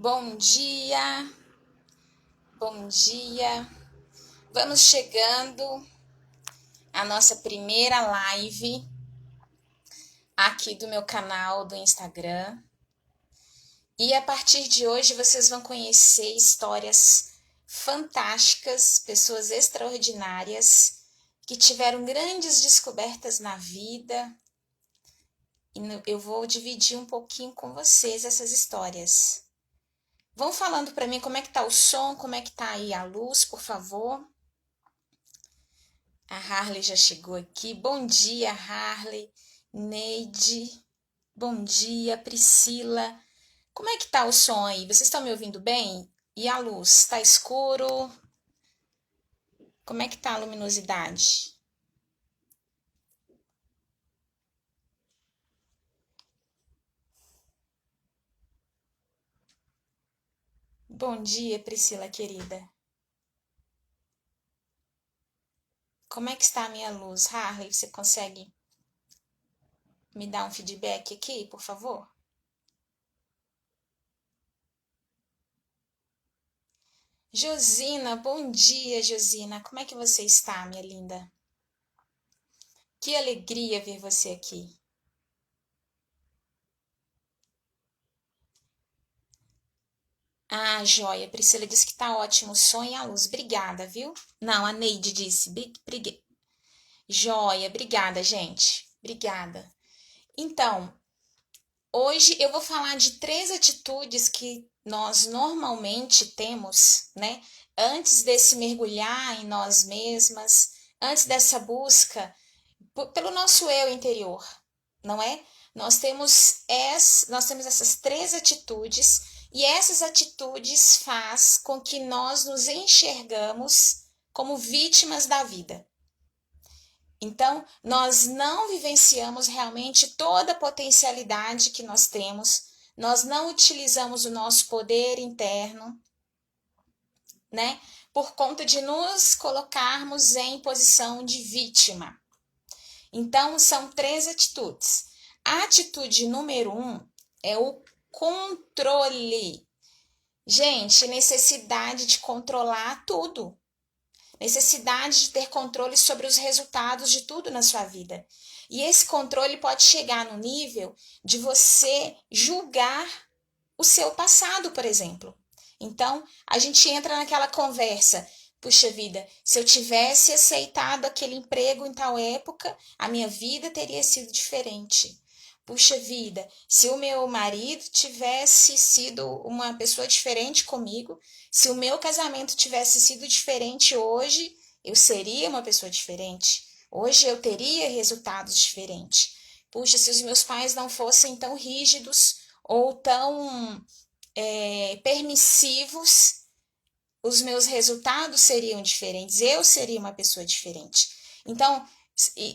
Bom dia, bom dia. Vamos chegando à nossa primeira live aqui do meu canal do Instagram. E a partir de hoje vocês vão conhecer histórias fantásticas, pessoas extraordinárias que tiveram grandes descobertas na vida. E eu vou dividir um pouquinho com vocês essas histórias. Vão falando para mim como é que tá o som, como é que tá aí a luz, por favor. A Harley já chegou aqui. Bom dia, Harley. Neide. Bom dia, Priscila. Como é que tá o som aí? Vocês estão me ouvindo bem? E a luz? Tá escuro? Como é que tá a luminosidade? Bom dia, Priscila querida. Como é que está a minha luz? Harley, você consegue me dar um feedback aqui, por favor? Josina, bom dia, Josina. Como é que você está, minha linda? Que alegria ver você aqui. Ah, joia. Priscila disse que tá ótimo o som e a luz. Obrigada, viu? Não, a Neide disse. Joia, obrigada, gente. Obrigada. Então, hoje eu vou falar de três atitudes que nós normalmente temos, né? Antes desse mergulhar em nós mesmas, antes dessa busca pelo nosso eu interior, não é? Nós temos essas três atitudes e essas atitudes faz com que nós nos enxergamos como vítimas da vida. Então, nós não vivenciamos realmente toda a potencialidade que nós temos, nós não utilizamos o nosso poder interno, né? Por conta de nos colocarmos em posição de vítima. Então, são três atitudes. A atitude número 1 é o controle. Gente, necessidade de controlar tudo. Necessidade de ter controle sobre os resultados de tudo na sua vida. E esse controle pode chegar no nível de você julgar o seu passado, por exemplo. Então, a gente entra naquela conversa. Puxa vida, se eu tivesse aceitado aquele emprego em tal época, a minha vida teria sido diferente. Puxa vida, se o meu marido tivesse sido uma pessoa diferente comigo, se o meu casamento tivesse sido diferente hoje, eu seria uma pessoa diferente. Hoje eu teria resultados diferentes. Puxa, se os meus pais não fossem tão rígidos ou tão permissivos, os meus resultados seriam diferentes, eu seria uma pessoa diferente. Então,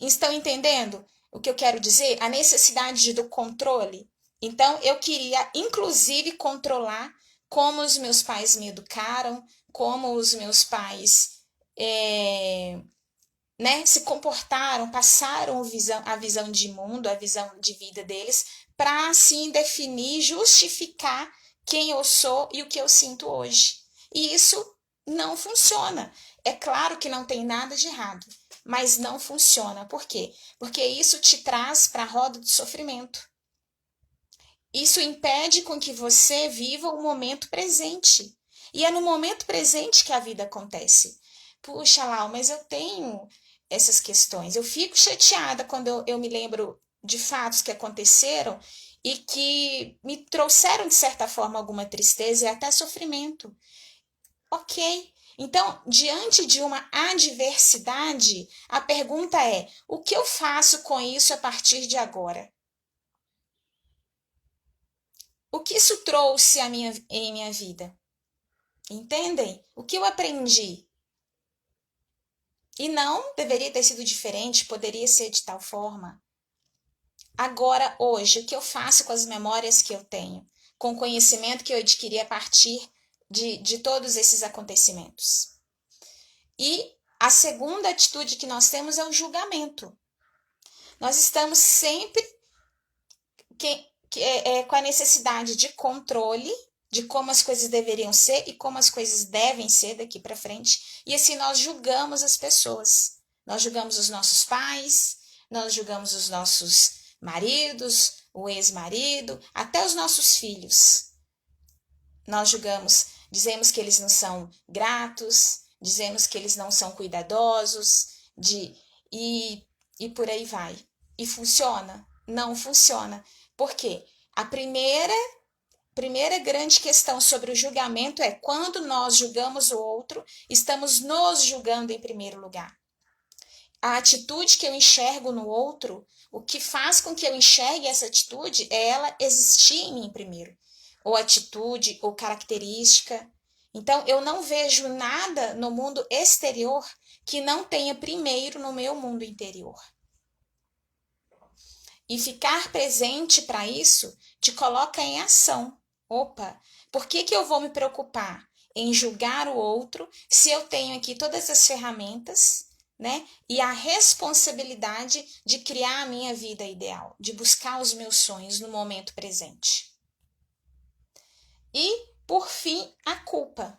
estão entendendo o que eu quero dizer? A necessidade do controle. Então, eu queria, inclusive, controlar como os meus pais me educaram, como os meus pais se comportaram, passaram a visão de mundo, a visão de vida deles, para assim definir, justificar quem eu sou e o que eu sinto hoje. E isso não funciona. É claro que não tem nada de errado, mas não funciona. Por quê? Porque isso te traz para a roda de sofrimento. Isso impede com que você viva o momento presente. E é no momento presente que a vida acontece. Puxa, Lau, mas eu tenho essas questões. Eu fico chateada quando eu me lembro de fatos que aconteceram e que me trouxeram, de certa forma, alguma tristeza e até sofrimento. Ok. Então, diante de uma adversidade, a pergunta é: o que eu faço com isso a partir de agora? O que isso trouxe em minha vida? Entendem? O que eu aprendi? E não deveria ter sido diferente, poderia ser de tal forma. Agora, hoje, o que eu faço com as memórias que eu tenho? Com o conhecimento que eu adquiri a partir de todos esses acontecimentos? E a segunda atitude que nós temos é o julgamento. Nós estamos sempre com a necessidade de controle, de como as coisas deveriam ser e como as coisas devem ser daqui para frente. E assim nós julgamos as pessoas. Nós julgamos os nossos pais, nós julgamos os nossos maridos, o ex-marido, até os nossos filhos. Nós julgamos, dizemos que eles não são gratos, dizemos que eles não são cuidadosos, e por aí vai. E funciona? Não funciona. Por quê? A primeira grande questão sobre o julgamento é quando nós julgamos o outro, estamos nos julgando em primeiro lugar. A atitude que eu enxergo no outro, o que faz com que eu enxergue essa atitude é ela existir em mim primeiro. Ou atitude, ou característica. Então, eu não vejo nada no mundo exterior que não tenha primeiro no meu mundo interior. E ficar presente para isso te coloca em ação. Opa, por que eu vou me preocupar em julgar o outro se eu tenho aqui todas as ferramentas, né? E a responsabilidade de criar a minha vida ideal, de buscar os meus sonhos no momento presente. E, por fim, a culpa.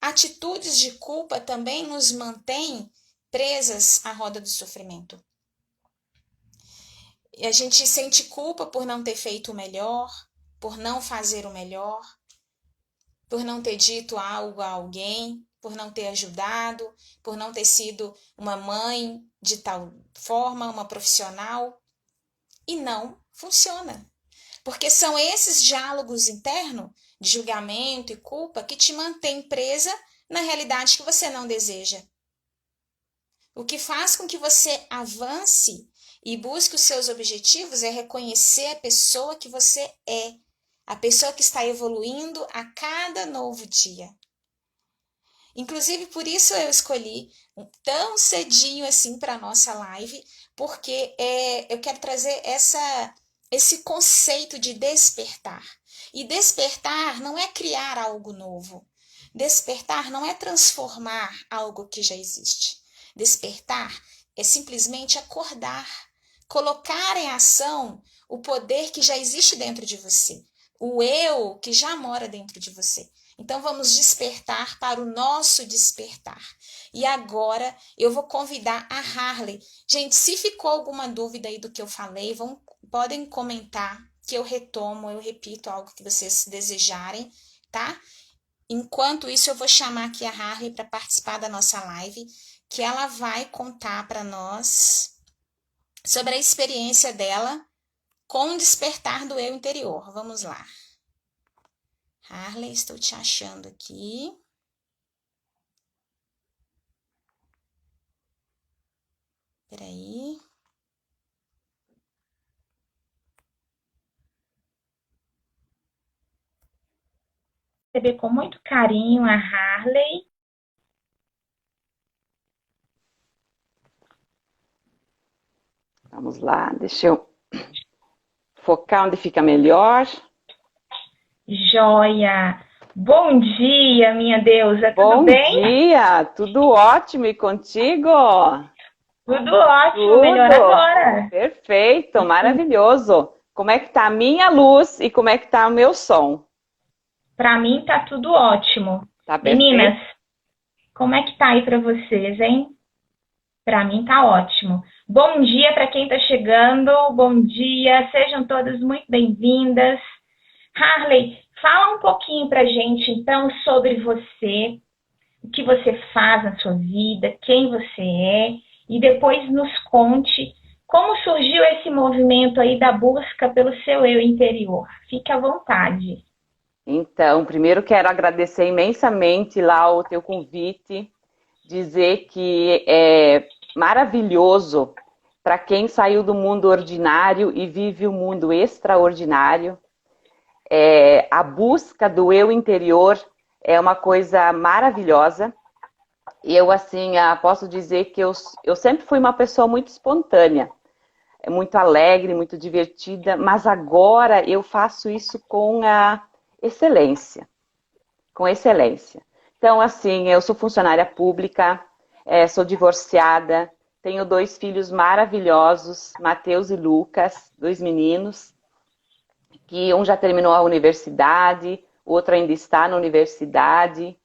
Atitudes de culpa também nos mantêm presas à roda do sofrimento. E a gente sente culpa por não ter feito o melhor, por não fazer o melhor, por não ter dito algo a alguém, por não ter ajudado, por não ter sido uma mãe de tal forma, uma profissional. E não funciona. Porque são esses diálogos internos de julgamento e culpa que te mantêm presa na realidade que você não deseja. O que faz com que você avance e busque os seus objetivos é reconhecer a pessoa que você é, a pessoa que está evoluindo a cada novo dia. Inclusive, por isso eu escolhi tão cedinho assim para a nossa live, porque eu quero trazer esse conceito de despertar. E despertar não é criar algo novo. Despertar não é transformar algo que já existe. Despertar é simplesmente acordar, colocar em ação o poder que já existe dentro de você, o eu que já mora dentro de você. Então vamos despertar para o nosso despertar. E agora eu vou convidar a Harley. Gente, se ficou alguma dúvida aí do que eu falei, podem comentar que eu retomo, eu repito algo que vocês desejarem, tá? Enquanto isso, eu vou chamar aqui a Harley para participar da nossa live, que ela vai contar para nós sobre a experiência dela com o despertar do eu interior. Vamos lá. Harley, estou te achando aqui. Peraí. Receber com muito carinho a Harley. Vamos lá, deixa eu focar onde fica melhor. Joia! Bom dia, minha deusa, tudo bem? Bom dia, tudo ótimo e contigo? Tudo ótimo, Tudo. melhor agora. Perfeito, maravilhoso. Como é que tá a minha luz e como é que tá o meu som? Para mim tá tudo ótimo. Tá perfeito? Meninas, como é que tá aí para vocês, hein? Para mim tá ótimo. Bom dia para quem tá chegando, bom dia, sejam todas muito bem-vindas. Harley, fala um pouquinho pra gente então sobre você, o que você faz na sua vida, quem você é, e depois nos conte como surgiu esse movimento aí da busca pelo seu eu interior. Fique à vontade. Então, primeiro quero agradecer imensamente lá o teu convite, dizer que é maravilhoso para quem saiu do mundo ordinário e vive o mundo extraordinário. A busca do eu interior é uma coisa maravilhosa. E eu, assim, posso dizer que eu sempre fui uma pessoa muito espontânea, muito alegre, muito divertida, mas agora eu faço isso com a excelência. Com excelência. Então, assim, eu sou funcionária pública, sou divorciada, tenho 2 filhos maravilhosos, Mateus e Lucas, 2 meninos, que um já terminou a universidade, outro ainda está na universidade,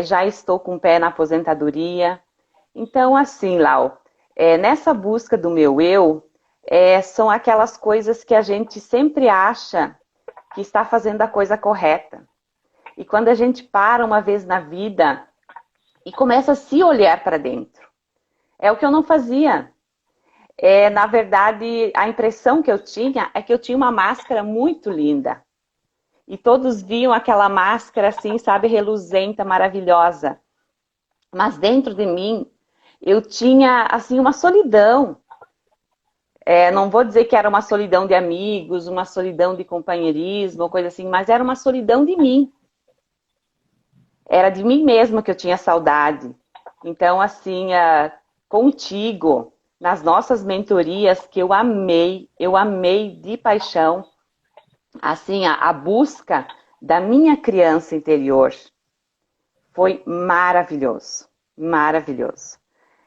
já estou com o pé na aposentadoria. Então, assim, Lau, nessa busca do meu eu, são aquelas coisas que a gente sempre acha que está fazendo a coisa correta. E quando a gente para uma vez na vida e começa a se olhar para dentro, é o que eu não fazia. Na verdade, a impressão que eu tinha é que eu tinha uma máscara muito linda. E todos viam aquela máscara assim, sabe, reluzenta, maravilhosa. Mas dentro de mim, eu tinha, assim, uma solidão. Não vou dizer que era uma solidão de amigos, uma solidão de companheirismo, coisa assim, mas era uma solidão de mim. Era de mim mesma que eu tinha saudade. Então, assim, contigo, nas nossas mentorias, que eu amei de paixão, assim, a busca da minha criança interior foi maravilhoso, maravilhoso.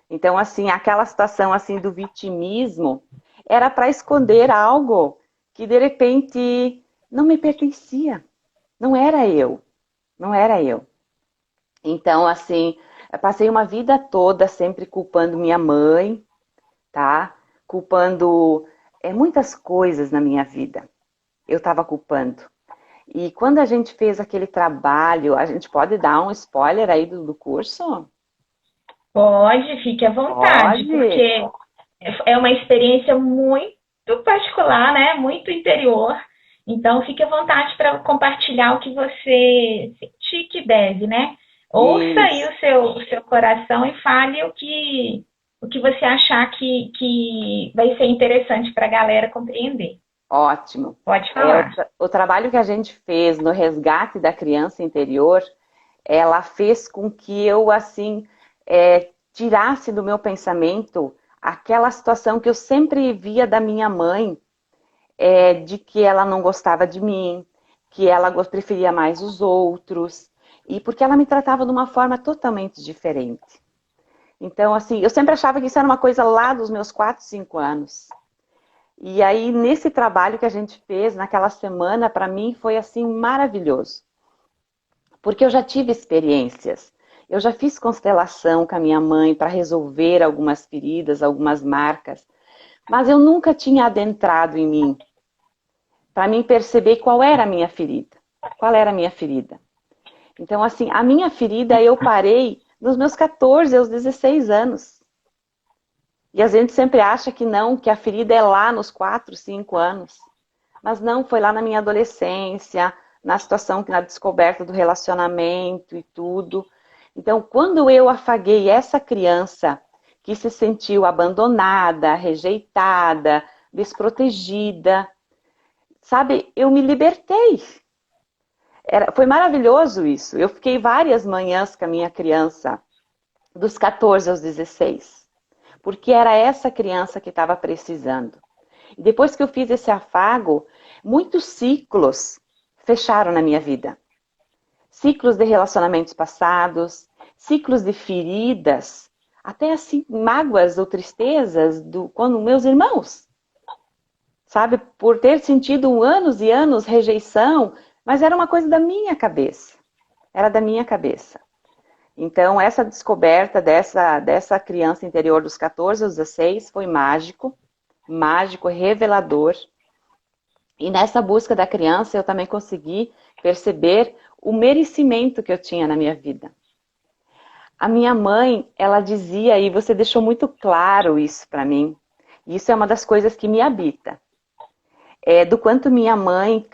Então, assim, aquela situação assim do vitimismo era para esconder algo que de repente não me pertencia, não era eu, não era eu. Então, assim, eu passei uma vida toda sempre culpando minha mãe, tá? Culpando muitas coisas na minha vida. Eu estava culpando. E quando a gente fez aquele trabalho, a gente pode dar um spoiler aí do curso? Pode, fique à vontade, Pode. porque é uma experiência muito particular, né? Muito interior. Então, fique à vontade para compartilhar o que você sentir que deve, né? Ouça aí o seu coração e fale o que você achar que vai ser interessante para a galera compreender. Ótimo. Pode falar. O trabalho que a gente fez no resgate da criança interior, ela fez com que eu, assim, tirasse do meu pensamento aquela situação que eu sempre via da minha mãe, de que ela não gostava de mim, que ela preferia mais os outros, e porque ela me tratava de uma forma totalmente diferente. Então, assim, eu sempre achava que isso era uma coisa lá dos meus 4, 5 anos. E aí, nesse trabalho que a gente fez naquela semana, para mim foi, assim, maravilhoso. Porque eu já tive experiências. Eu já fiz constelação com a minha mãe para resolver algumas feridas, algumas marcas. Mas eu nunca tinha adentrado em mim para mim perceber qual era a minha ferida. Qual era a minha ferida? Então, assim, a minha ferida eu parei nos meus 14 aos 16 anos. E a gente sempre acha que não, que a ferida é lá nos 4, 5 anos. Mas não, foi lá na minha adolescência, na situação, na descoberta do relacionamento e tudo. Então, quando eu afaguei essa criança que se sentiu abandonada, rejeitada, desprotegida, sabe, eu me libertei. Foi maravilhoso isso. Eu fiquei várias manhãs com a minha criança, dos 14 aos 16, porque era essa criança que estava precisando. E depois que eu fiz esse afago, muitos ciclos fecharam na minha vida. Ciclos de relacionamentos passados, ciclos de feridas, até assim, mágoas ou tristezas quando meus irmãos, sabe, por ter sentido anos e anos rejeição, mas era uma coisa da minha cabeça. Era da minha cabeça. Então, essa descoberta dessa criança interior dos 14 aos 16 foi mágico, revelador. E nessa busca da criança, eu também consegui perceber o merecimento que eu tinha na minha vida. A minha mãe, ela dizia, e você deixou muito claro isso para mim, e isso é uma das coisas que me habita, do quanto minha mãe,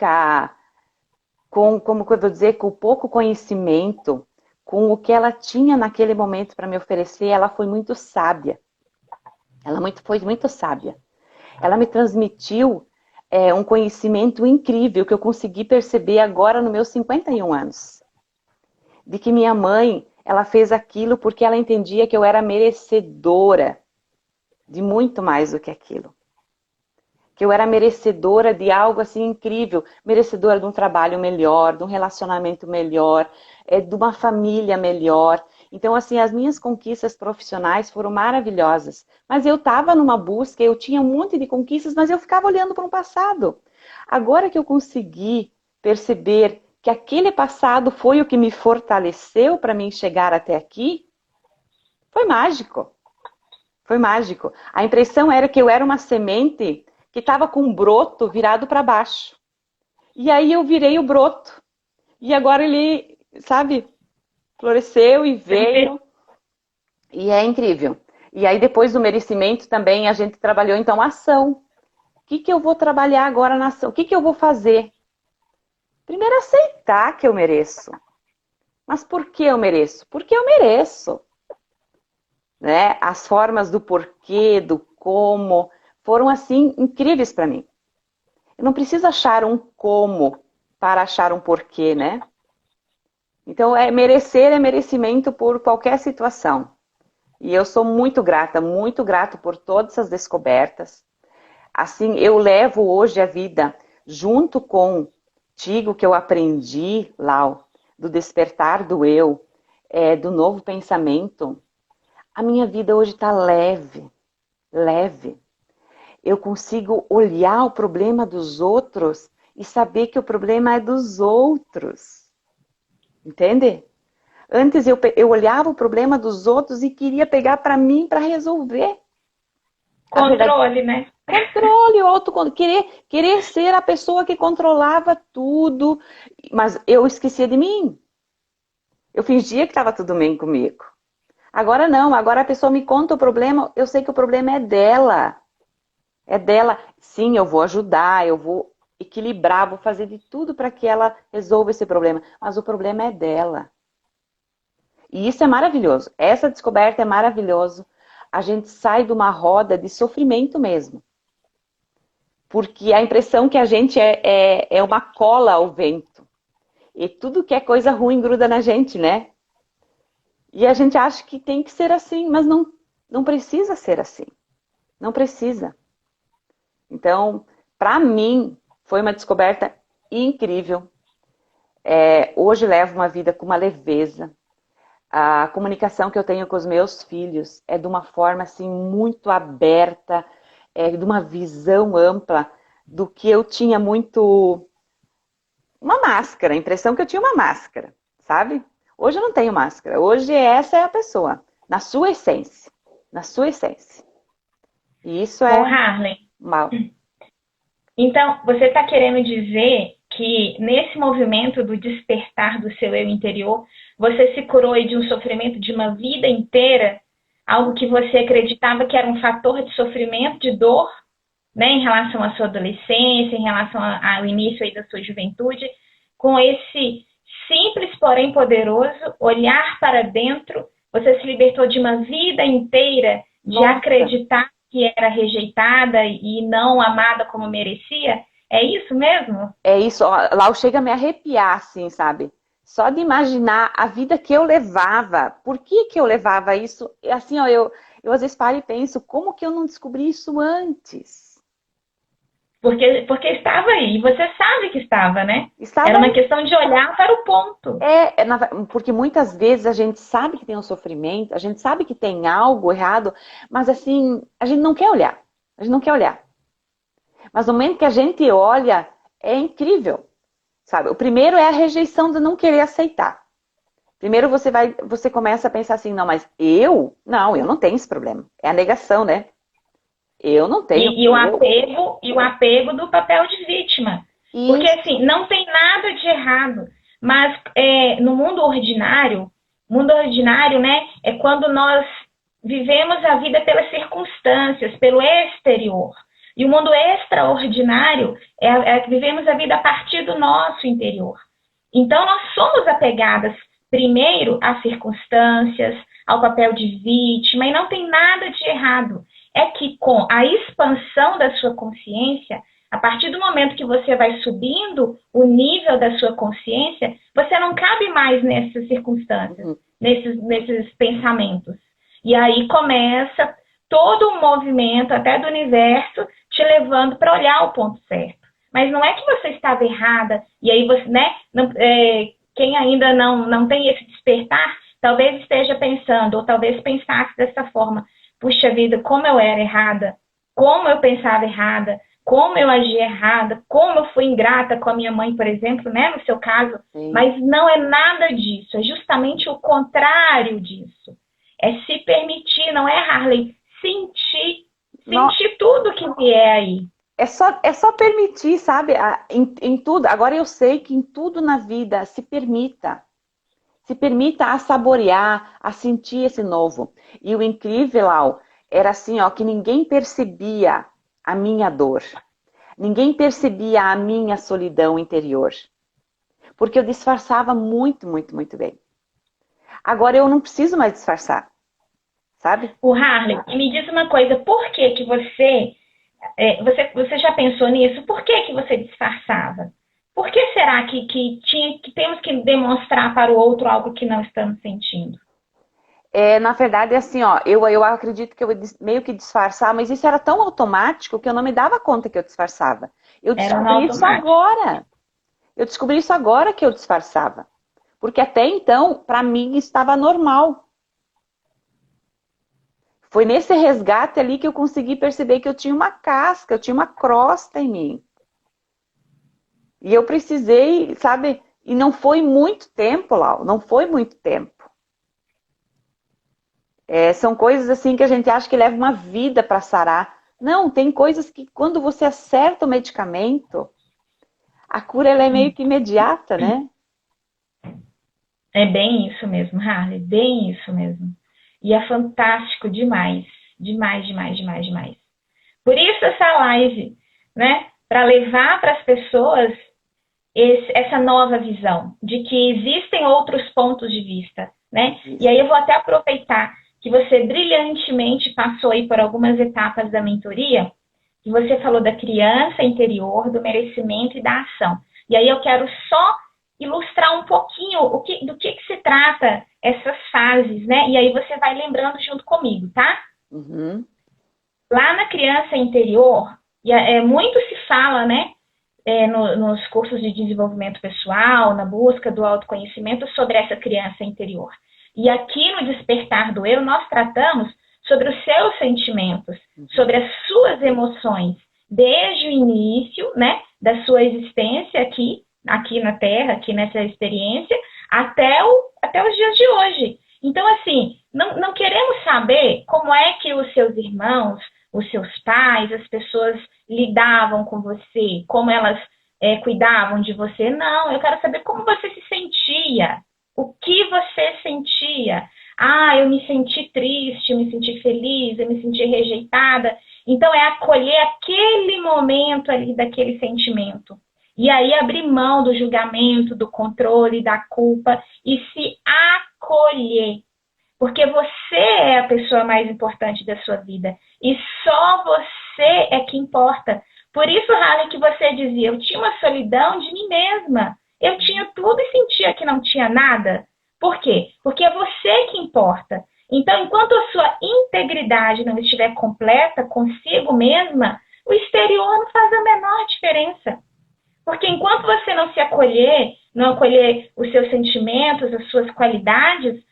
como eu vou dizer, com pouco conhecimento, com o que ela tinha naquele momento para me oferecer, ela foi muito sábia. Ela foi muito sábia. Ela me transmitiu um conhecimento incrível que eu consegui perceber agora nos meus 51 anos. De que minha mãe, ela fez aquilo porque ela entendia que eu era merecedora de muito mais do que aquilo. Que eu era merecedora de algo assim incrível, merecedora de um trabalho melhor, de um relacionamento melhor, de uma família melhor. Então, assim, as minhas conquistas profissionais foram maravilhosas. Mas eu estava numa busca, eu tinha um monte de conquistas, mas eu ficava olhando para o passado. Agora que eu consegui perceber que aquele passado foi o que me fortaleceu para mim chegar até aqui, foi mágico. Foi mágico. A impressão era que eu era uma semente que estava com um broto virado para baixo. E aí eu virei o broto. E agora ele, sabe, floresceu e veio. E é incrível. E aí depois do merecimento também a gente trabalhou então a ação. O que eu vou trabalhar agora na ação? O que eu vou fazer? Primeiro aceitar que eu mereço. Mas por que eu mereço? Porque eu mereço. Né? As formas do porquê, do como, foram assim incríveis para mim. Eu não preciso achar um como para achar um porquê, né? Então, merecer é merecimento por qualquer situação. E eu sou muito grato por todas essas descobertas. Assim, eu levo hoje a vida junto contigo que eu aprendi, Lau, do despertar do eu, do novo pensamento. A minha vida hoje está leve, leve. Eu consigo olhar o problema dos outros e saber que o problema é dos outros. Entende? Antes eu olhava o problema dos outros e queria pegar para mim para resolver. Controle, né? Controle, autocontrole. Querer ser a pessoa que controlava tudo. Mas eu esquecia de mim. Eu fingia que estava tudo bem comigo. Agora não, agora a pessoa me conta o problema, eu sei que o problema é dela. É dela. Sim, eu vou ajudar, eu vou equilibrar, vou fazer de tudo para que ela resolva esse problema. Mas o problema é dela. E isso é maravilhoso. Essa descoberta é maravilhosa. A gente sai de uma roda de sofrimento mesmo. Porque a impressão que a gente é uma cola ao vento. E tudo que é coisa ruim gruda na gente, né? E a gente acha que tem que ser assim, mas não precisa ser assim. Não precisa. Então, para mim, foi uma descoberta incrível. Hoje levo uma vida com uma leveza. A comunicação que eu tenho com os meus filhos é de uma forma assim, muito aberta, de uma visão ampla do que eu tinha muito... Uma máscara, a impressão que eu tinha uma máscara, sabe? Hoje eu não tenho máscara. Hoje essa é a pessoa, na sua essência. Na sua essência. E isso é... Harley, mal. Então, você está querendo dizer que nesse movimento do despertar do seu eu interior, você se curou aí de um sofrimento de uma vida inteira, algo que você acreditava que era um fator de sofrimento, de dor, né, em relação à sua adolescência, em relação ao início aí da sua juventude, com esse simples, porém poderoso, olhar para dentro, você se libertou de uma vida inteira de acreditar que era rejeitada e não amada como merecia? É isso mesmo? É isso. Lá chega a me arrepiar, assim, sabe? Só de imaginar a vida que eu levava. Por que eu levava isso? Assim, ó, eu às vezes paro e penso, como que eu não descobri isso antes? Porque estava aí, você sabe que estava, né? Estava Era uma aí. questão de olhar para o ponto. Porque muitas vezes a gente sabe que tem um sofrimento, a gente sabe que tem algo errado, mas assim, a gente não quer olhar. A gente não quer olhar. Mas no momento que a gente olha, é incrível, sabe? O primeiro é a rejeição de não querer aceitar. Primeiro você começa a pensar assim, não, mas eu não tenho esse problema. É a negação, né? Eu não tenho. E o apego do papel de vítima. Isso. Porque assim, não tem nada de errado. Mas no mundo ordinário, né, é quando nós vivemos a vida pelas circunstâncias, pelo exterior. E o mundo extraordinário é que vivemos a vida a partir do nosso interior. Então, nós somos apegadas, primeiro, às circunstâncias, ao papel de vítima, e não tem nada de errado. É que com a expansão da sua consciência, a partir do momento que você vai subindo o nível da sua consciência, você não cabe mais nessas circunstâncias, nesses pensamentos. E aí começa todo um movimento, até do universo, te levando para olhar o ponto certo. Mas não é que você estava errada, e aí você, né, quem ainda não tem esse despertar, talvez esteja pensando, ou talvez pensasse dessa forma, puxa vida, como eu era errada, como eu pensava errada, como eu agi errada, como eu fui ingrata com a minha mãe, por exemplo, né, no seu caso, Sim. mas não é nada disso, é justamente o contrário disso. É se permitir, não é, Harley? Sentir tudo que vier aí. É só permitir, sabe? Em tudo. Agora eu sei que em tudo na vida se permita. Se permita a saborear, a sentir esse novo. E o incrível, Lau, era assim, ó, que ninguém percebia a minha dor. Ninguém percebia a minha solidão interior. Porque eu disfarçava muito, muito, muito bem. Agora eu não preciso mais disfarçar, sabe? O Harley, me diz uma coisa, por que que você já pensou nisso? Por que que você disfarçava? Por que será que temos que demonstrar para o outro algo que não estamos sentindo? Na verdade, assim, ó, eu acredito que eu meio que disfarçar, mas isso era tão automático que eu não me dava conta que eu disfarçava. Eu descobri isso agora. Eu descobri isso agora que eu disfarçava. Porque até então, para mim, estava normal. Foi nesse resgate ali que eu consegui perceber que eu tinha uma casca, eu tinha uma crosta em mim. E eu precisei, sabe? E não foi muito tempo, Lau, não foi muito tempo. São coisas assim que a gente acha que leva uma vida para sarar. Não, tem coisas que quando você acerta o medicamento, a cura ela é meio que imediata, né? É bem isso mesmo, Harley, bem isso mesmo. E é fantástico demais, demais, demais, demais, demais. Por isso essa live, né? Para levar para as pessoas essa nova visão de que existem outros pontos de vista, né? Isso. E aí eu vou até aproveitar que você brilhantemente passou aí por algumas etapas da mentoria, que você falou da criança interior, do merecimento e da ação. E aí eu quero só ilustrar um pouquinho do que se trata essas fases, né? E aí você vai lembrando junto comigo, tá? Uhum. Lá na criança interior, muito se fala, né? Nos cursos de desenvolvimento pessoal, na busca do autoconhecimento sobre essa criança interior. E aqui no Despertar do Eu, nós tratamos sobre os seus sentimentos, sobre as suas emoções, desde o início, né, da sua existência aqui na Terra, aqui nessa experiência, até os dias de hoje. Então, assim, não queremos saber como é que os seus irmãos, os seus pais, as pessoas lidavam com você, como elas cuidavam de você. Não, eu quero saber como você se sentia, o que você sentia. Ah, eu me senti triste, eu me senti feliz, eu me senti rejeitada. Então, é acolher aquele momento ali daquele sentimento. E aí abrir mão do julgamento, do controle, da culpa e se acolher. Porque você é a pessoa mais importante da sua vida. E só você é que importa. Por isso, Harley, que você dizia, eu tinha uma solidão de mim mesma. Eu tinha tudo e sentia que não tinha nada. Por quê? Porque é você que importa. Então, enquanto a sua integridade não estiver completa consigo mesma, o exterior não faz a menor diferença. Porque enquanto você não se acolher, não acolher os seus sentimentos, as suas qualidades,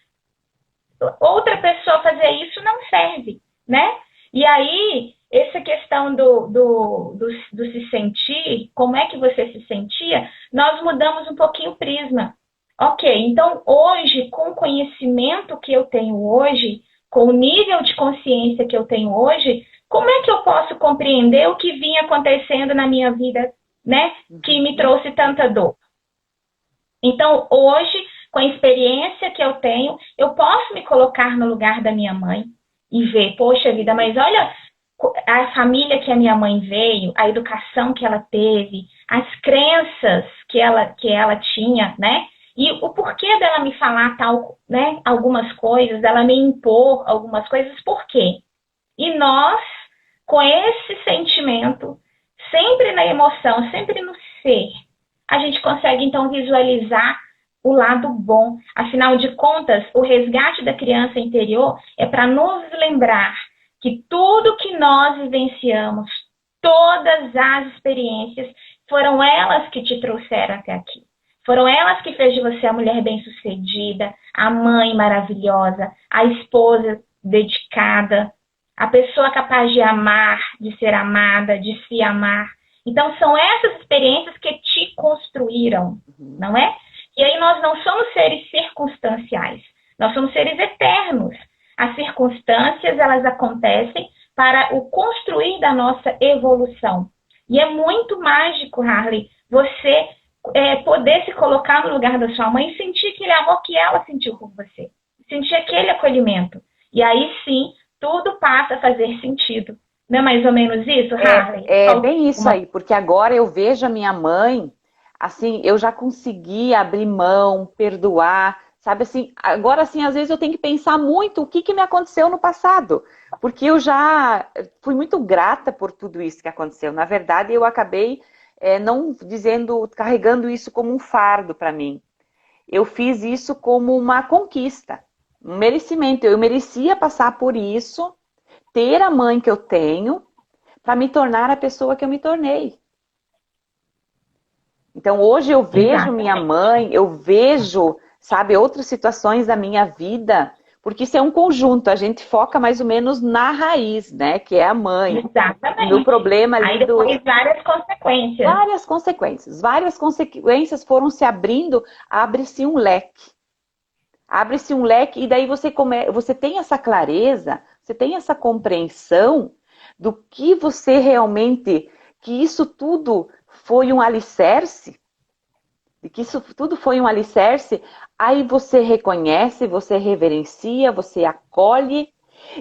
outra pessoa fazer isso não serve, né? E aí, essa questão do se sentir, como é que você se sentia, nós mudamos um pouquinho o prisma. Ok, então hoje, com o conhecimento que eu tenho hoje, com o nível de consciência que eu tenho hoje, como é que eu posso compreender o que vinha acontecendo na minha vida, né? Que me trouxe tanta dor. Então, hoje, com a experiência que eu tenho, eu posso me colocar no lugar da minha mãe e ver, poxa vida, mas olha a família que a minha mãe veio, a educação que ela teve, as crenças que ela tinha, né? E o porquê dela me falar né, algumas coisas, dela me impor algumas coisas, por quê? E nós, com esse sentimento, sempre na emoção, sempre no ser, a gente consegue então visualizar o lado bom. Afinal de contas, o resgate da criança interior é para nos lembrar que tudo que nós vivenciamos, todas as experiências, foram elas que te trouxeram até aqui. Foram elas que fez de você a mulher bem-sucedida, a mãe maravilhosa, a esposa dedicada, a pessoa capaz de amar, de ser amada, de se amar. Então, são essas experiências que te construíram, não é? E aí nós não somos seres circunstanciais, nós somos seres eternos. As circunstâncias, elas acontecem para o construir da nossa evolução. E é muito mágico, Harley, você poder se colocar no lugar da sua mãe e sentir aquele amor que ela sentiu por você. Sentir aquele acolhimento. E aí sim, tudo passa a fazer sentido. Não é mais ou menos isso, Harley? É bem isso aí, porque agora eu vejo a minha mãe, assim, eu já consegui abrir mão, perdoar, sabe assim, agora assim, às vezes eu tenho que pensar muito o que me aconteceu no passado, porque eu já fui muito grata por tudo isso que aconteceu. Na verdade, eu acabei não dizendo, carregando isso como um fardo para mim. Eu fiz isso como uma conquista, um merecimento. Eu merecia passar por isso, ter a mãe que eu tenho, para me tornar a pessoa que eu me tornei. Então, hoje eu vejo minha mãe, eu vejo, sabe, outras situações da minha vida, porque isso é um conjunto, a gente foca mais ou menos na raiz, né, que é a mãe. Exatamente. No problema ali aí depois várias consequências. Várias consequências foram se abrindo, abre-se um leque. Abre-se um leque e daí você tem essa clareza, você tem essa compreensão do que você realmente, que isso tudo foi um alicerce, de que isso tudo foi um alicerce, aí você reconhece, você reverencia, você acolhe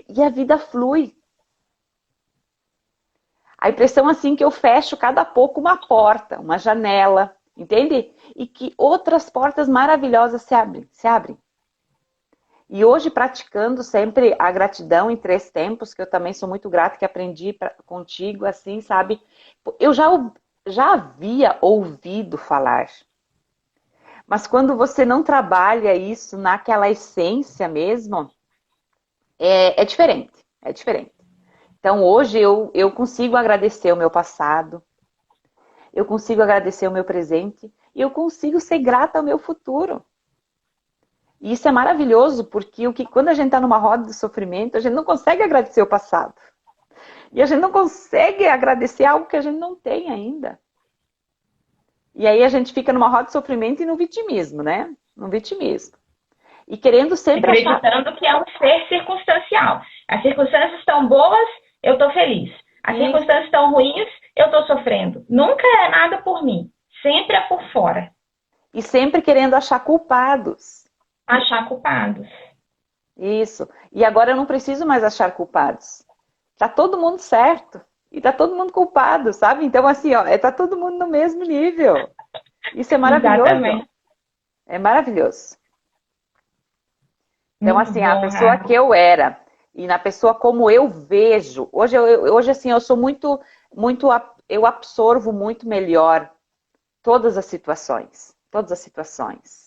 e a vida flui. A impressão assim que eu fecho cada pouco uma porta, uma janela, entende? E que outras portas maravilhosas se abrem. E hoje praticando sempre a gratidão em 3 tempos, que eu também sou muito grata, que aprendi contigo, assim, sabe? Eu já havia ouvido falar. Mas quando você não trabalha isso naquela essência mesmo, é diferente. É diferente. Então hoje eu consigo agradecer o meu passado, eu consigo agradecer o meu presente e eu consigo ser grata ao meu futuro. E isso é maravilhoso, porque quando a gente está numa roda de sofrimento, a gente não consegue agradecer o passado. E a gente não consegue agradecer algo que a gente não tem ainda. E aí a gente fica numa roda de sofrimento e no vitimismo, né? No vitimismo. E querendo sempre acreditando que é um ser circunstancial. As circunstâncias estão boas, eu estou feliz. As circunstâncias estão ruins, eu estou sofrendo. Nunca é nada por mim. Sempre é por fora. E sempre querendo achar culpados. Achar culpados. Isso. E agora eu não preciso mais achar culpados. Tá todo mundo certo. E tá todo mundo culpado, sabe? Então, assim, ó, tá todo mundo no mesmo nível. Isso é maravilhoso. Exatamente. É maravilhoso. Então, muito assim, bom, a pessoa que eu era e na pessoa como eu vejo. Hoje assim, eu sou muito, eu absorvo muito melhor todas as situações. Todas as situações.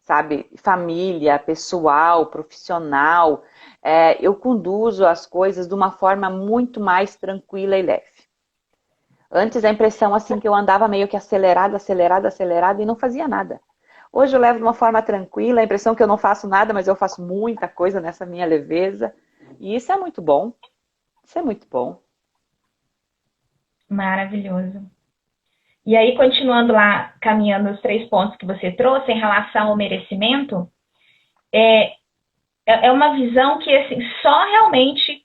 Sabe, família, pessoal, profissional, eu conduzo as coisas de uma forma muito mais tranquila e leve. Antes a impressão assim que eu andava meio que acelerada e não fazia nada. Hoje eu levo de uma forma tranquila, a impressão que eu não faço nada, mas eu faço muita coisa nessa minha leveza. E isso é muito bom. Isso é muito bom. Maravilhoso. E aí, continuando lá, caminhando os 3 pontos que você trouxe em relação ao merecimento, é uma visão que, assim, só realmente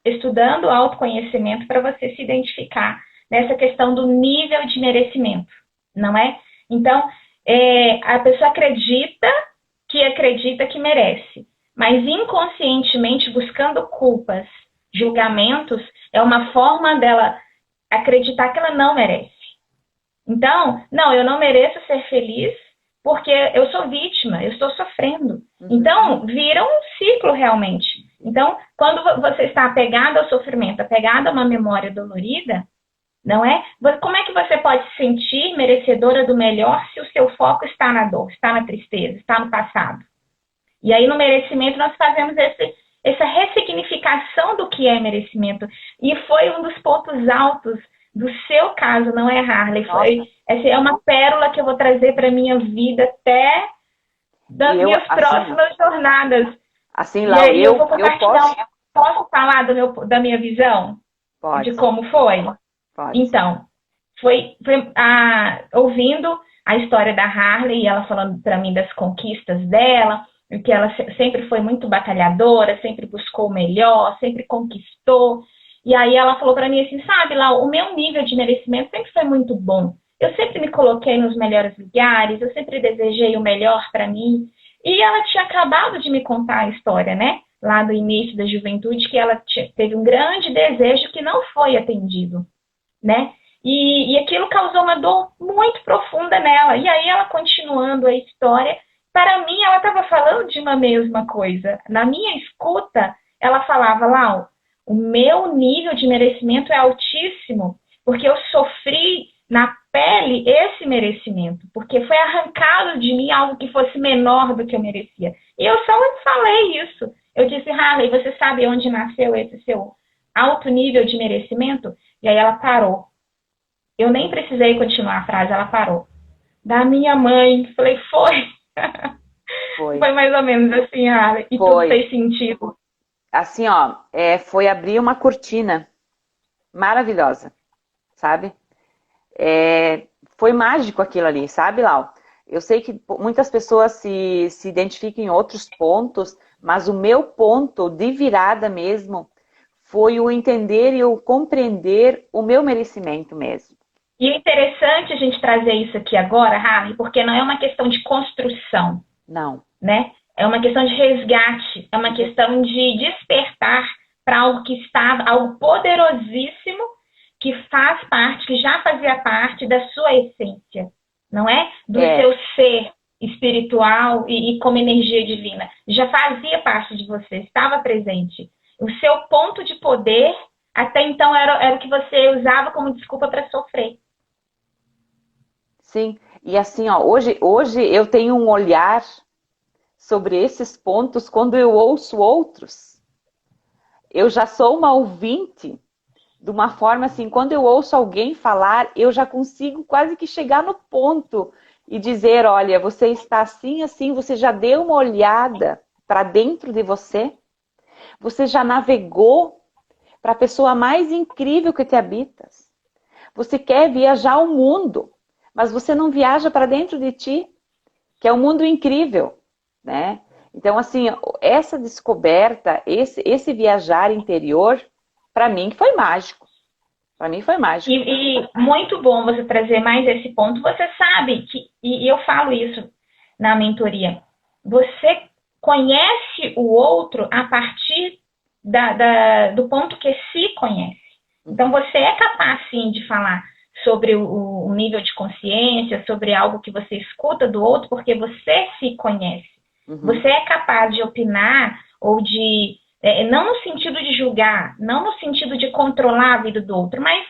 estudando o autoconhecimento para você se identificar nessa questão do nível de merecimento, não é? Então, a pessoa acredita que merece, mas inconscientemente buscando culpas, julgamentos, é uma forma dela acreditar que ela não merece. Então, não, eu não mereço ser feliz porque eu sou vítima, eu estou sofrendo. Então, vira um ciclo realmente. Então, quando você está apegado ao sofrimento, apegado a uma memória dolorida, não é? Como é que você pode se sentir merecedora do melhor se o seu foco está na dor, está na tristeza, está no passado? E aí, no merecimento, nós fazemos essa ressignificação do que é merecimento. E foi um dos pontos altos do seu caso, não é, Harley? Essa é uma pérola que eu vou trazer para a minha vida até das minhas próximas jornadas. Assim, Lau, eu Posso falar da minha visão? Pode. De como foi? Pode. Então, ouvindo a história da Harley, ela falando para mim das conquistas dela, que ela sempre foi muito batalhadora, sempre buscou o melhor, sempre conquistou. E aí ela falou para mim assim, sabe, Lau, o meu nível de merecimento sempre foi muito bom. Eu sempre me coloquei nos melhores lugares, eu sempre desejei o melhor para mim. E ela tinha acabado de me contar a história, né? Lá do início da juventude, que ela teve um grande desejo que não foi atendido, né? E aquilo causou uma dor muito profunda nela. E aí ela, continuando a história, para mim ela estava falando de uma mesma coisa. Na minha escuta, ela falava, Lau, o meu nível de merecimento é altíssimo, porque eu sofri na pele esse merecimento, porque foi arrancado de mim algo que fosse menor do que eu merecia. E eu só falei isso. Eu disse, Harley, você sabe onde nasceu esse seu alto nível de merecimento? E aí ela parou. Eu nem precisei continuar a frase, ela parou. Da minha mãe. Falei, foi. Foi mais ou menos assim, Harley. E tudo fez sentido. Assim, ó, foi abrir uma cortina maravilhosa, sabe? Foi mágico aquilo ali, sabe, Lau? Eu sei que muitas pessoas se identificam em outros pontos, mas o meu ponto de virada mesmo foi o entender e o compreender o meu merecimento mesmo. E é interessante a gente trazer isso aqui agora, Harley, porque não é uma questão de construção. Não. Né? É uma questão de resgate, é uma questão de despertar para algo que estava, algo poderosíssimo, que faz parte, que já fazia parte da sua essência, não é? Do seu ser espiritual e como energia divina. Já fazia parte de você, estava presente. O seu ponto de poder, até então, era o que você usava como desculpa para sofrer. Sim, e assim, ó, hoje eu tenho um olhar sobre esses pontos quando eu ouço outros. Eu já sou uma ouvinte de uma forma assim, quando eu ouço alguém falar, eu já consigo quase que chegar no ponto e dizer, olha, você está assim, assim, você já deu uma olhada para dentro de você? Você já navegou para a pessoa mais incrível que te habitas? Você quer viajar o mundo, mas você não viaja para dentro de ti, que é um mundo incrível, né? Então, assim, essa descoberta, esse viajar interior, para mim foi mágico. Para mim foi mágico. E muito bom você trazer mais esse ponto. Você sabe que, e eu falo isso na mentoria, você conhece o outro a partir do ponto que se conhece. Então, você é capaz, sim, de falar sobre o nível de consciência, sobre algo que você escuta do outro, porque você se conhece. Uhum. Você é capaz de opinar ou de... não no sentido de julgar, não no sentido de controlar a vida do outro, mas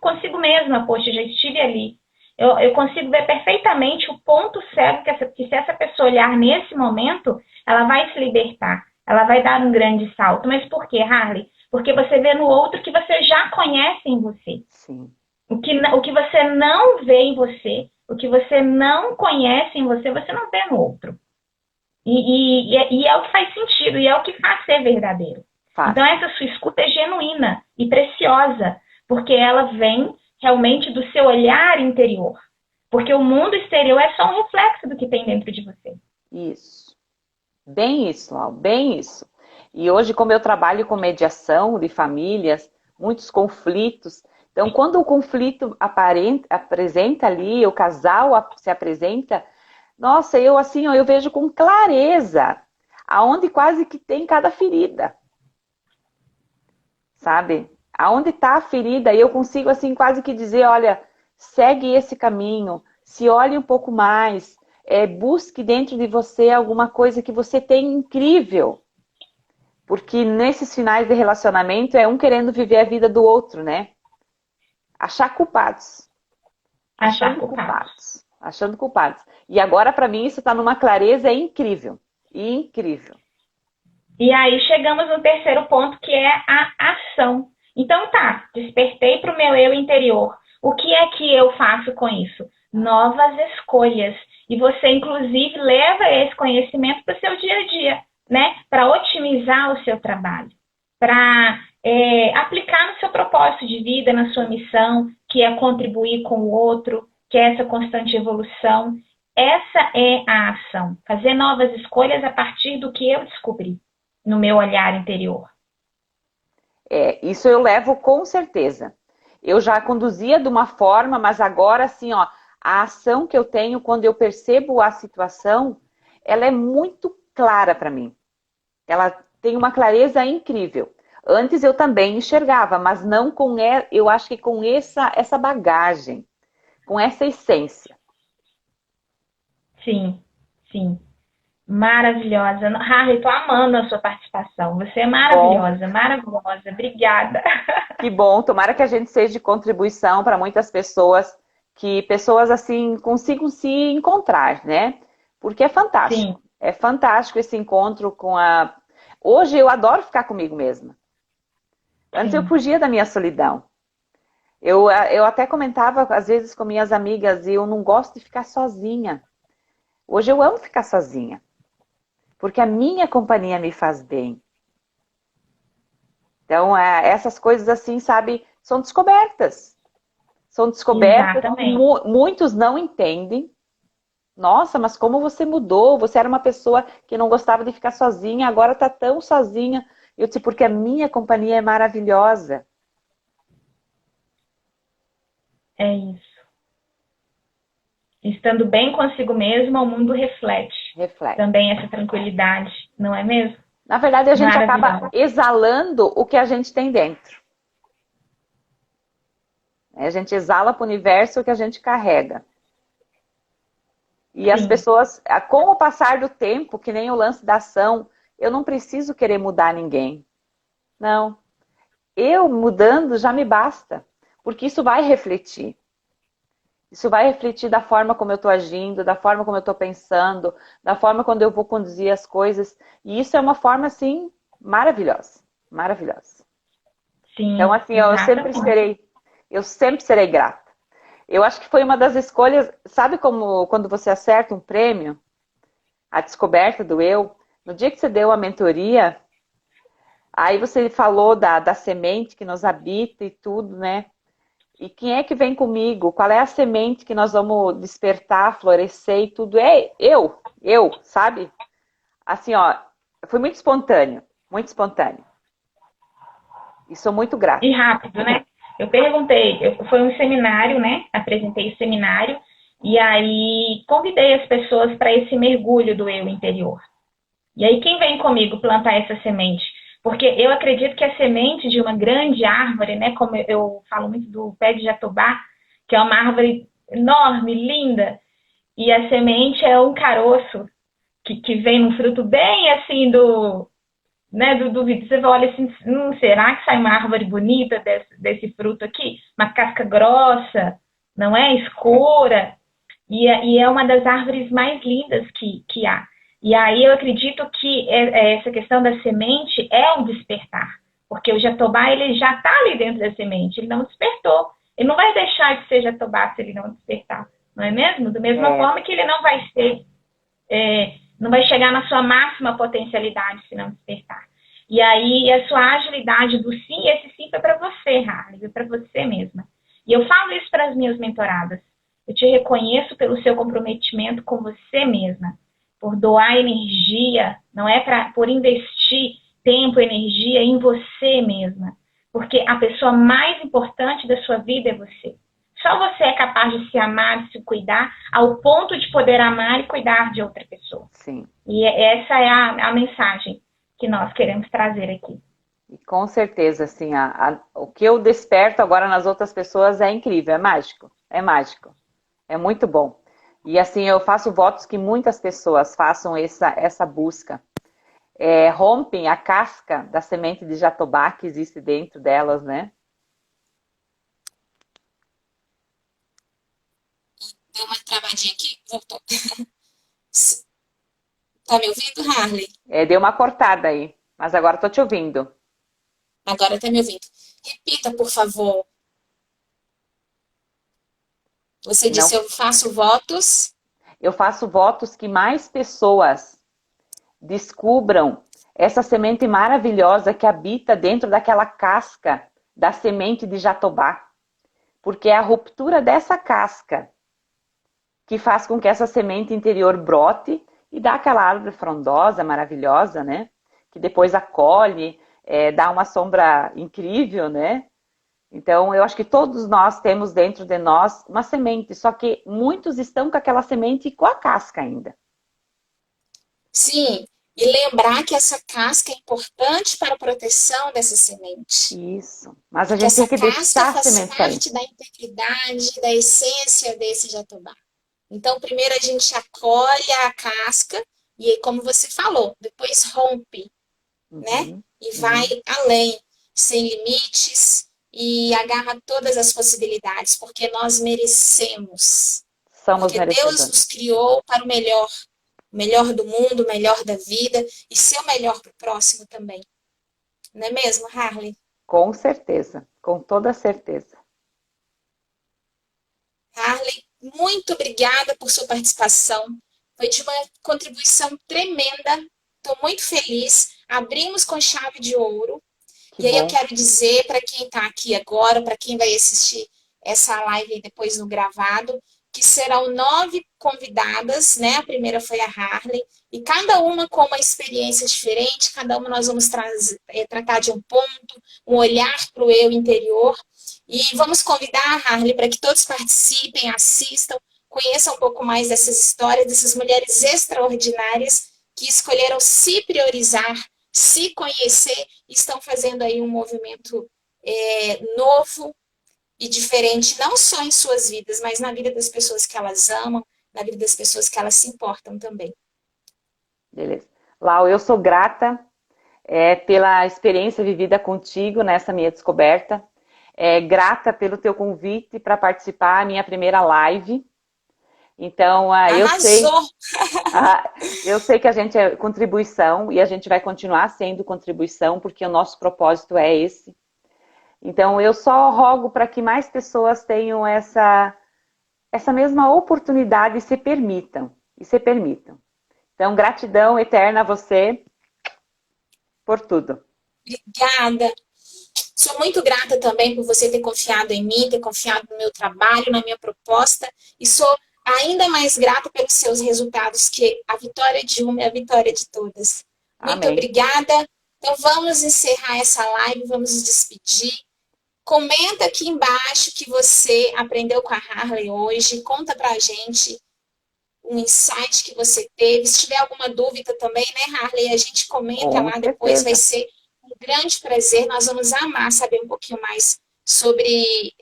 consigo mesma, poxa, já estive ali. Eu consigo ver perfeitamente o ponto cego que se essa pessoa olhar nesse momento, ela vai se libertar, ela vai dar um grande salto. Mas por quê, Harley? Porque você vê no outro que você já conhece em você. Sim. O que você não vê em você, o que você não conhece em você, você não vê no outro. E é o que faz sentido, e é o que faz ser verdadeiro. Faz. Então essa sua escuta é genuína e preciosa, porque ela vem realmente do seu olhar interior. Porque o mundo exterior é só um reflexo do que tem dentro de você. Isso. Bem isso, Lau, bem isso. E hoje, como eu trabalho com mediação de famílias, muitos conflitos. Então, quando o conflito apresenta ali, o casal se apresenta, nossa, eu assim, eu vejo com clareza aonde quase que tem cada ferida. Sabe? Aonde está a ferida, e eu consigo assim quase que dizer, olha, segue esse caminho, se olhe um pouco mais, busque dentro de você alguma coisa que você tem incrível. Porque nesses finais de relacionamento é um querendo viver a vida do outro, né? Achar culpados. Achando culpados. E agora, para mim, isso está numa clareza incrível. Incrível. E aí chegamos no terceiro ponto, que é a ação. Então tá, despertei para o meu eu interior. O que é que eu faço com isso? Novas escolhas. E você, inclusive, leva esse conhecimento para o seu dia a dia. né, para otimizar o seu trabalho, para aplicar no seu propósito de vida, na sua missão, que é contribuir com o outro, que é essa constante evolução. Essa é a ação, fazer novas escolhas a partir do que eu descobri no meu olhar interior. Isso eu levo com certeza. Eu já conduzia de uma forma, mas agora, assim, ó, a ação que eu tenho quando eu percebo a situação, ela é muito clara para mim. Ela tem uma clareza incrível. Antes eu também enxergava, mas não com, eu acho que com essa bagagem, com essa essência. Sim, sim. Maravilhosa. Harley, tô amando a sua participação. Você é maravilhosa, maravilhosa. Obrigada. Que bom. Tomara que a gente seja de contribuição para muitas pessoas, que pessoas assim consigam se encontrar, né? Porque é fantástico. Sim. É fantástico esse encontro com a... Hoje eu adoro ficar comigo mesma. Antes Sim. eu fugia da minha solidão. Eu até comentava às vezes com minhas amigas, e eu não gosto de ficar sozinha. Hoje eu amo ficar sozinha. Porque a minha companhia me faz bem. Então, essas coisas assim, sabe, são descobertas. São descobertas que muitos não entendem. Nossa, mas como você mudou? Você era uma pessoa que não gostava de ficar sozinha, agora está tão sozinha. Eu disse, porque a minha companhia é maravilhosa. É isso. Estando bem consigo mesma, o mundo reflete. Também essa tranquilidade, não é mesmo? Na verdade, a gente acaba exalando o que a gente tem dentro. A gente exala para o universo o que a gente carrega. E as pessoas, com o passar do tempo, que nem o lance da ação, eu não preciso querer mudar ninguém. Não. Eu mudando já me basta. Porque isso vai refletir. Isso vai refletir da forma como eu estou agindo, da forma como eu estou pensando, da forma como eu vou conduzir as coisas. E isso é uma forma, assim, maravilhosa. Maravilhosa. Sim, então, assim, eu sempre serei grata. Eu acho que foi uma das escolhas, sabe como quando você acerta um prêmio, a descoberta do eu, no dia que você deu a mentoria, aí você falou da semente que nos habita e tudo, né? E quem é que vem comigo? Qual é a semente que nós vamos despertar, florescer e tudo? É eu, sabe? Assim, ó, foi muito espontâneo, muito espontâneo. E sou muito grata. E rápido, né? Eu perguntei, foi um seminário, né? Apresentei o seminário e aí convidei as pessoas para esse mergulho do eu interior. E aí quem vem comigo plantar essa semente? Porque eu acredito que a semente de uma grande árvore, né? Como eu falo muito do pé de jatobá, que é uma árvore enorme, linda, e a semente é um caroço que vem num fruto bem assim né, do vídeo. Você olha assim, será que sai uma árvore bonita desse fruto aqui? Uma casca grossa, não é? Escura. E é uma das árvores mais lindas que há. E aí eu acredito que essa questão da semente é um despertar. Porque o jatobá, ele já está ali dentro da semente, ele não despertou. Ele não vai deixar de ser jatobá se ele não despertar, não é mesmo? Da mesma forma que ele não vai ser, não vai chegar na sua máxima potencialidade se não despertar. E aí a sua agilidade do sim, esse sim foi para você, Harley, foi para você mesma. E eu falo isso para as minhas mentoradas. Eu te reconheço pelo seu comprometimento com você mesma, por doar energia, não é por investir tempo, energia em você mesma. Porque a pessoa mais importante da sua vida é você. Só você é capaz de se amar, de se cuidar, ao ponto de poder amar e cuidar de outra pessoa. Sim. E essa é a mensagem que nós queremos trazer aqui. E com certeza, assim, o que eu desperto agora nas outras pessoas é incrível, é mágico, é mágico. É muito bom. E assim, eu faço votos que muitas pessoas façam essa busca. Rompem a casca da semente de jatobá que existe dentro delas, né? Deu uma travadinha aqui, voltou. Tá me ouvindo, Harley? Deu uma cortada aí, mas agora tô te ouvindo. Agora tá me ouvindo. Repita, por favor. Você disse, eu faço votos... Eu faço votos que mais pessoas descubram essa semente maravilhosa que habita dentro daquela casca da semente de jatobá. Porque é a ruptura dessa casca que faz com que essa semente interior brote e dá aquela árvore frondosa, maravilhosa, né? Que depois acolhe, dá uma sombra incrível, né? Então, eu acho que todos nós temos dentro de nós uma semente, só que muitos estão com aquela semente e com a casca ainda. Sim, e lembrar que essa casca é importante para a proteção dessa semente. Isso. Mas a E que gente tem essa que casca deixar a faz semente sair. parte da integridade, da essência desse jatobá. Então, primeiro a gente acolhe a casca, e aí, como você falou, depois rompe, né? E vai além, sem limites, e agarra todas as possibilidades, porque nós merecemos. Somos Porque Deus merecedores. nos criou para o melhor do mundo, o melhor da vida, e ser o melhor para o próximo também. Não é mesmo, Harley? Com certeza, com toda certeza. Harley, muito obrigada por sua participação. Foi de uma contribuição tremenda. Estou muito feliz. Abrimos com chave de ouro. Que E aí eu bom. quero dizer para quem está aqui agora, para quem vai assistir essa live depois no gravado, que serão 9 convidadas, né? A primeira foi a Harley, e cada uma com uma experiência diferente, cada uma nós vamos tratar de um ponto, um olhar para o eu interior. E vamos convidar a Harley para que todos participem, assistam, conheçam um pouco mais dessas histórias, dessas mulheres extraordinárias que escolheram se priorizar, se conhecer, e estão fazendo aí um movimento novo e diferente, não só em suas vidas, mas na vida das pessoas que elas amam, na vida das pessoas que elas se importam também. Beleza. Lau, eu sou grata pela experiência vivida contigo nessa minha descoberta. Grata pelo teu convite para participar da minha primeira live. Então, eu sei que a gente é contribuição e a gente vai continuar sendo contribuição, porque o nosso propósito é esse. Então, eu só rogo para que mais pessoas tenham essa mesma oportunidade e se permitam. Então, gratidão eterna a você por tudo. Obrigada. Sou muito grata também por você ter confiado em mim, ter confiado no meu trabalho, na minha proposta, e sou ainda mais grata pelos seus resultados, que a vitória de uma é a vitória de todas. Muito Amém. obrigada. Então vamos encerrar essa live, vamos nos despedir. Comenta aqui embaixo que você aprendeu com a Harley hoje, conta pra gente um insight que você teve. Se tiver alguma dúvida também, né, Harley, a gente comenta lá depois, vai ser um grande prazer, nós vamos amar saber um pouquinho mais sobre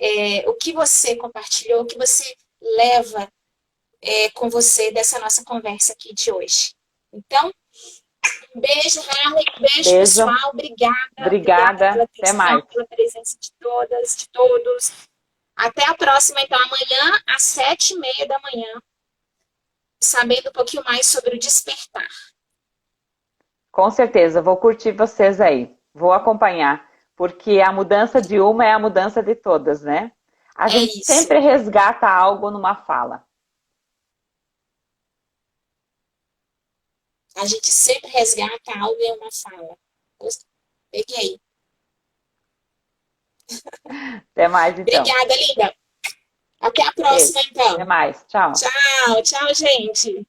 o que você compartilhou, o que você leva com você dessa nossa conversa aqui de hoje. Então, um beijo, Harley, um beijo, pessoal, obrigada pela atenção, pela presença de todas, de todos. Até a próxima, então, amanhã, às 7h30 da manhã, sabendo um pouquinho mais sobre o despertar. Com certeza, vou curtir vocês aí, vou acompanhar, porque a mudança de uma é a mudança de todas, né? A gente sempre resgata algo numa fala. A gente sempre resgata algo em uma fala. Peguei. Até mais, então. Obrigada, linda. Até a próxima, então. Até mais. Tchau. Tchau, tchau, gente.